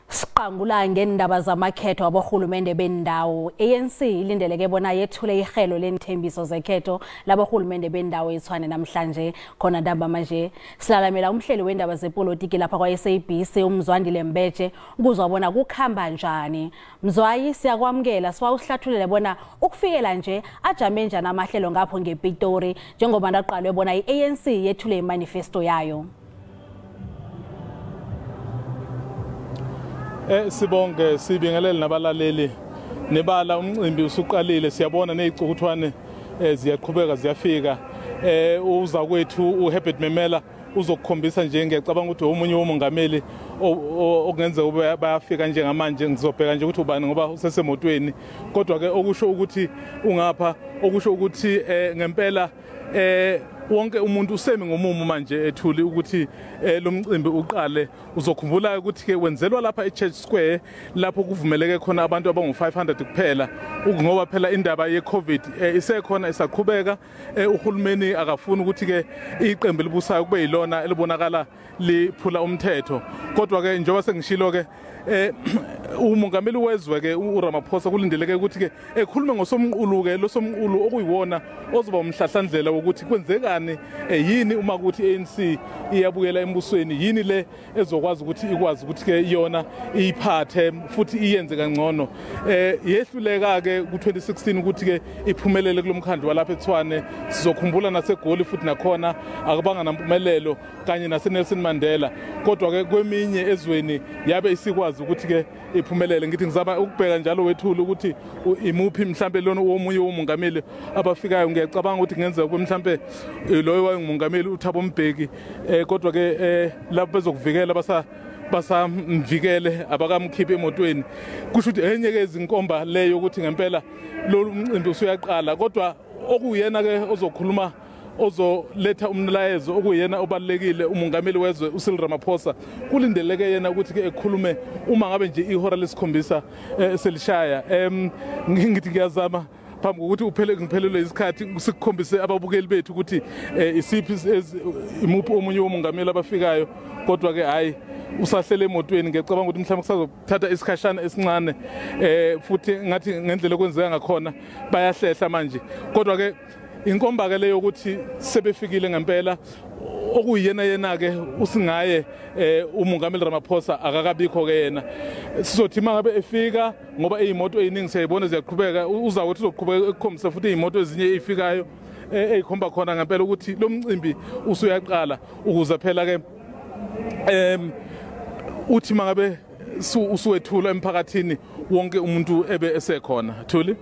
Siqangula ngeendaba zamakhetho waborhulumende beendawo. I-ANC ilindeleke bona yethula irhelo leenthembiso zekhetho laborhulumende beendawo eTshwane namhlanje khona ntambama nje. Silalamela umhleli weendaba zepolotiki lapha kwa-SABC uZwandile Mbeje ukuzwa bona kkukhamba njani. Mzwayi siyakwamukela siwawuhlathulele bona ukufikela nje ajame njani amahlelo ngapho ngePitori njengoba ndaqalwe bona i-ANC yethule imanifesto yayo. Sibonge sibingelele nabalaleli nebala umcimbi usuqalile siyabona nezicukuthwane ziyaqhubeka ziyafika uza kwethu uHerbert Memela uzokukhombisa nje ngiyacabanga ukuthi omunye womongameli okungenzeka bayafika njengamanje ngizobheka nje ukuthi ubani ngoba usesemotweni kodwa ke okusho ukuthi ungapha okusho ukuthi ngempela wonke umuntu usemi ngomumo manje ethuli ukuthi lo mcimbi uqale uzokhumbula ukuthi ke wenzelwa lapha eChurch Square lapho kuvumeleke khona abantu abangu500 kuphela ngoba phela indaba yeCovid isekhona isaqhubeka uhulumeni akafuni ukuthi ke iqembu libusayo kube yilona elibonakala liphula umthetho kodwa ke njengoba sengishilo ke umongameli wezwe ke uRamaphosa kulindeleke ukuthi ke ekhulume ngosomqulu ke lo somqulu okuyiwona ozoba umhlahlandlela ukuthi kwenzekani yini uma ukuthi iANC iyabuyela embusweni yini le ezokwazi ukuthi ikwazi ukuthi ke yona iphathe futhi iyenze kangcono yehluleka ke ku2016 ukuthi ke iphumelele kulomkhandlo walapha eTshwane sizokhumbula nasegoli futhi nakhona akubanga nampumelelo kanye naseNelson Mandela kodwa ke kweminye ezweni yabe isikwazi ukuthi ke iphumelele ngithi ngizama ukubheka njalo wethula ukuthi imuphi mhlambe lona omunye womongameli abafikayo ngiyacabanga ukuthi ngenzeka mhlambe loyo wayengumongameli uThabo Mbeki kodwa ke lapho bezokuvikela basamvikele abakamkhiphi emotweni kusho ukuthi enye ke izinkomba leyo ukuthi ngempela lo mcimbi usuyaqala kodwa okuyena ke ozokhuluma ozoletha umlayezo okuyena obalekile umongameli wezwe uSilalamela kulindeleke yena ukuthi ke ekhulume uma ngabe nje ihora lesikhombisa selishaya ngithi ngiyazama phambi kokuthi ngiphelelwe isikhathi sikukhombise ababukeli bethu ukuthi isiphi imuphi omunye womongameli abafikayo kodwa ke hayi usahlele emotweni ngiyacabanga ukuthi mhlawumbe kusazothatha isikhashana esincane futhi ngathi ngendlela okwenzeka ngakhona bayahlehla manje kodwa ke inkomba ke leyo ukuthi sebefikile ngempela okuyena yena ke usingaye umongameli Ramaphosa akakabikho ke yena sizothi mangabe efika ngoba izimoto eziningi siyayibona ziyaqhubeka uzakuthi uzoqhubeka ekukhombisa futhi izimoto ezinye ezifikayo ezikhomba khona ngempela ukuthi lo mcimbi usuyaqala ukuza phela ke uthi mangabe usuwethula emphakathini wonke umuntu ebe esekhona Thuli.